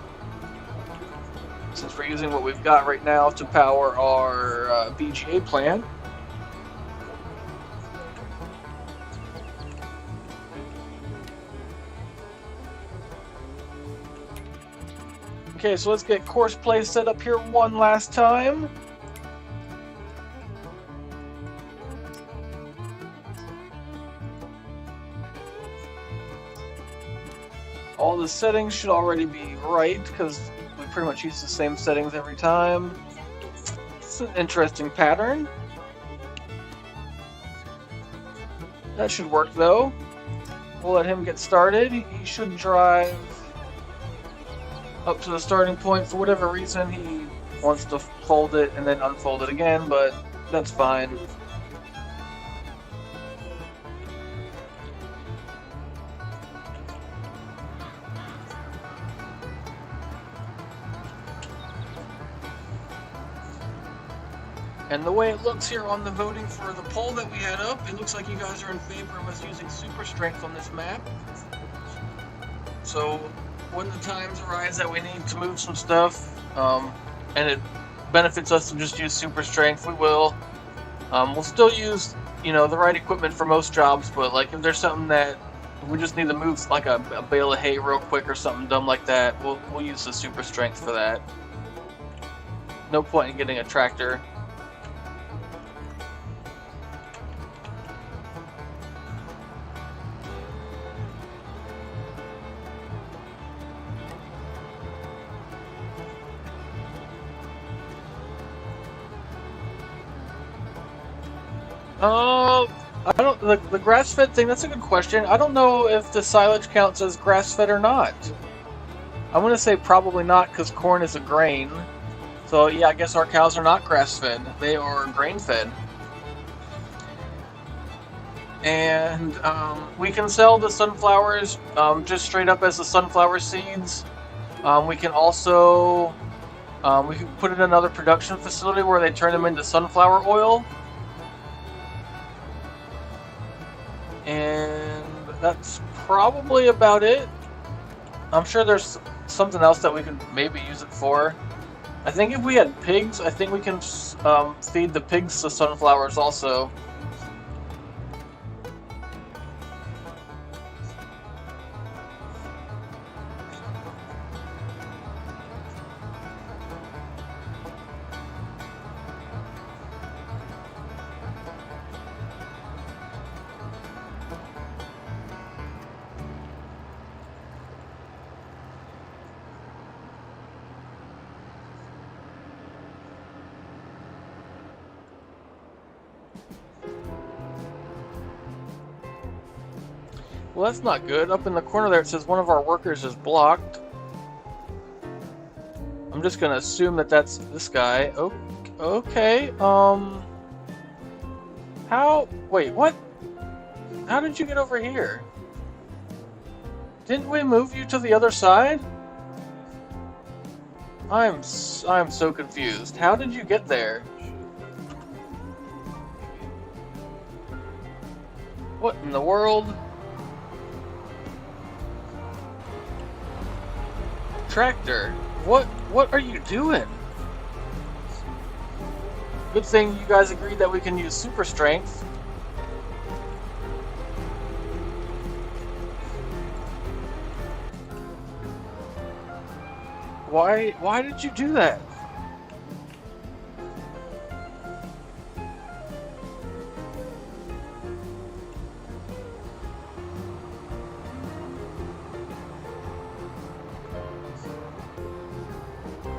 Since we're using what we've got right now to power our BGA plant. Okay, so let's get course play set up here one last time. All the settings should already be right, because we pretty much use the same settings every time. It's an interesting pattern. That should work though. We'll let him get started. He should drive up to the starting point. For whatever reason, he wants to fold it and then unfold it again, but that's fine. And the way it looks here on the voting for the poll that we had up, it looks like you guys are in favor of us using super strength on this map. So when the times arise that we need to move some stuff, and it benefits us to just use super strength, we will. We'll still use, the right equipment for most jobs, but like if there's something that we just need to move, like a bale of hay real quick or something dumb like that, we'll use the super strength for that. No point in getting a tractor. I don't. The grass-fed thing. That's a good question. I don't know if the silage counts as grass-fed or not. I'm gonna say probably not, because corn is a grain. So yeah, I guess our cows are not grass-fed. They are grain-fed. And we can sell the sunflowers just straight up as the sunflower seeds. We can also we can put it in another production facility where they turn them into sunflower oil. And that's probably about it. I'm sure there's something else that we could maybe use it for. I think if we had pigs, I think we can feed the pigs the sunflowers also. Well, that's not good. Up in the corner there it says one of our workers is blocked. I'm just gonna assume that that's this guy. Oh, okay, wait, what? How did you get over here? Didn't we move you to the other side? I'm so confused. How did you get there? What in the world? Tractor, what are you doing? Good thing you guys agreed that we can use super strength. Why did you do that?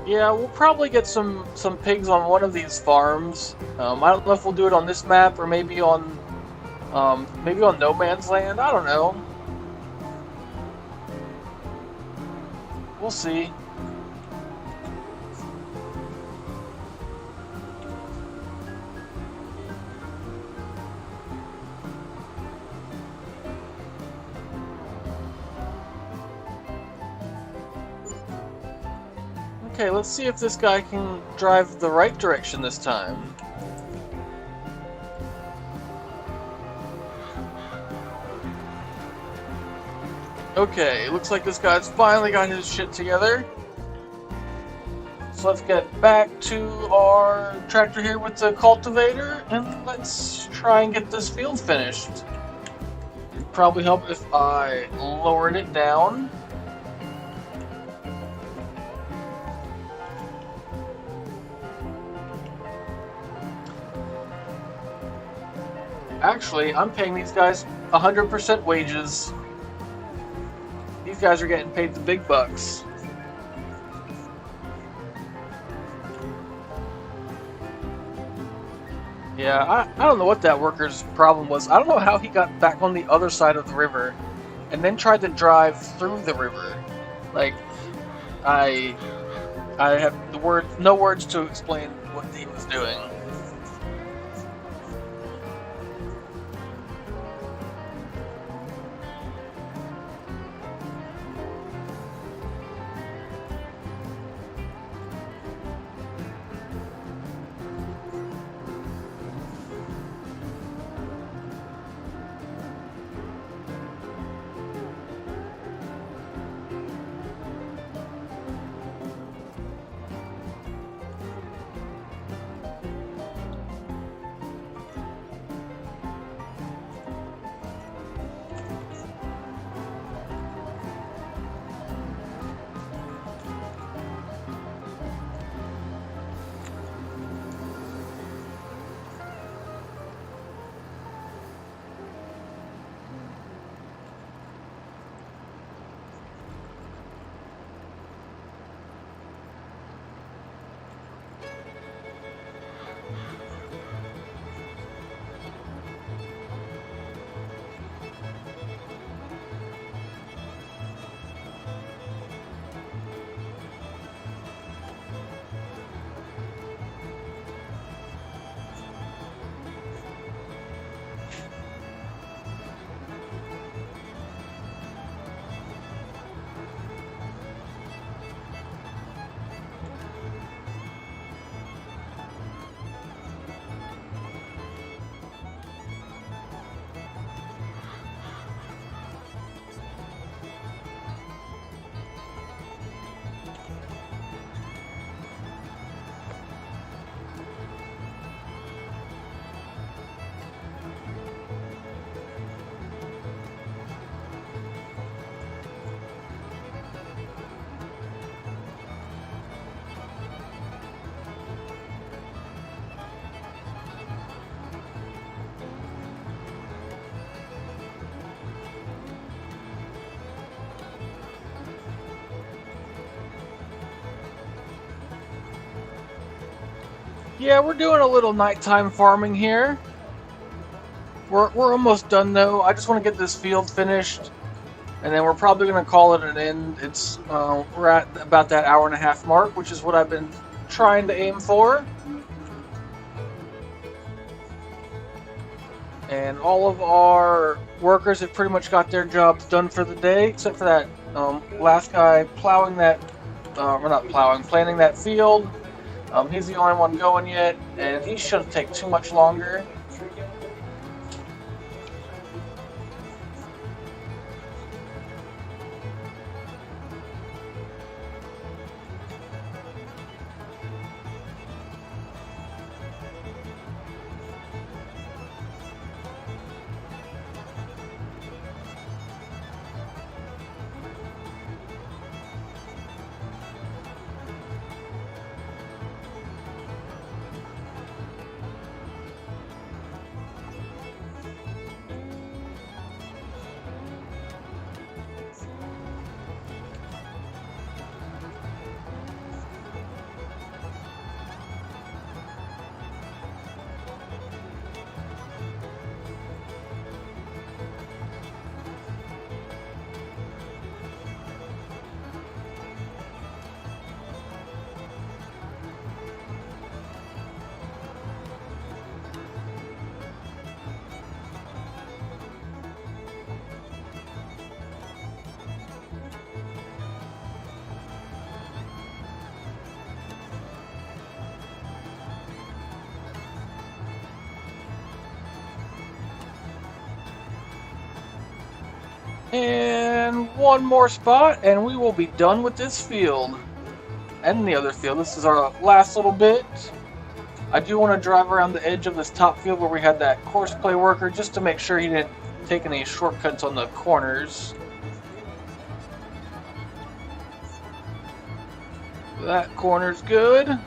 Yeah, we'll probably get some pigs on one of these farms. I don't know if we'll do it on this map or maybe on No Man's Land. I don't know. We'll see. Okay, let's see if this guy can drive the right direction this time. Okay, looks like this guy's finally got his shit together. So let's get back to our tractor here with the cultivator, and let's try and get this field finished. It'd probably help if I lowered it down. Actually, I'm paying these guys 100% wages. These guys are getting paid the big bucks. Yeah, I don't know what that worker's problem was. I don't know how he got back on the other side of the river and then tried to drive through the river. Like, I have no words to explain what he was doing. Yeah, we're doing a little nighttime farming here. We're almost done though. I just want to get this field finished, and then we're probably going to call it an end. It's we're at about that hour and a half mark, which is what I've been trying to aim for. And all of our workers have pretty much got their jobs done for the day, except for that last guy plowing that, or not plowing, planting that field. He's the only one going yet, and he shouldn't take too much longer. And one more spot, and we will be done with this field. And the other field. This is our last little bit. I do want to drive around the edge of this top field where we had that course play worker just to make sure he didn't take any shortcuts on the corners. That corner's good.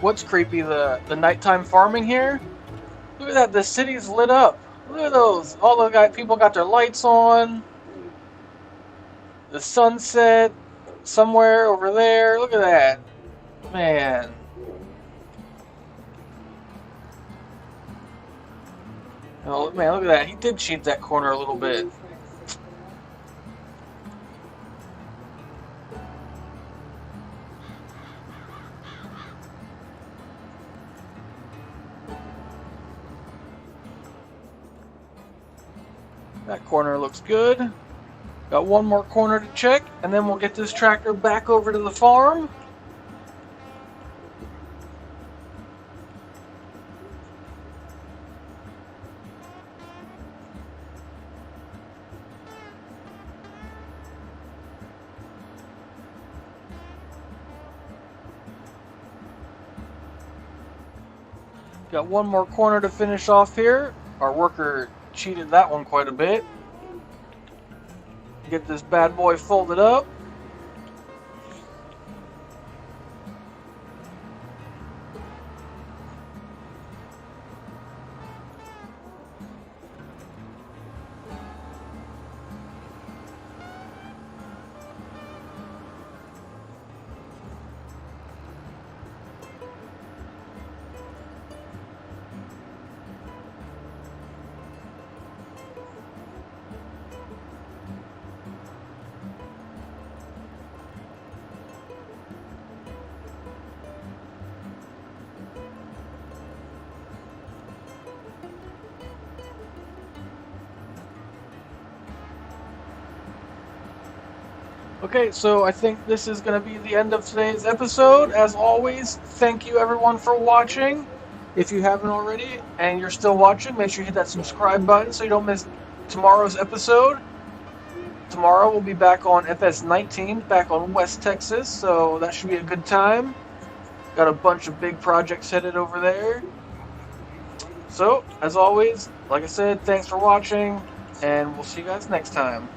What's creepy, the nighttime farming here? Look at that, the city's lit up. Look at those. All the people got their lights on. The sunset somewhere over there. Look at that. Man. Oh man, look at that. He did cheat that corner a little bit. That corner looks good. Got one more corner to check, and then we'll get this tractor back over to the farm. Got one more corner to finish off here. Our worker cheated that one quite a bit. Get this bad boy folded up. Okay, so I think this is going to be the end of today's episode. As always, thank you everyone for watching. If you haven't already and you're still watching, make sure you hit that subscribe button so you don't miss tomorrow's episode. Tomorrow we'll be back on FS19, back on West Texas, so that should be a good time. Got a bunch of big projects headed over there. So, as always, like I said, thanks for watching, and we'll see you guys next time.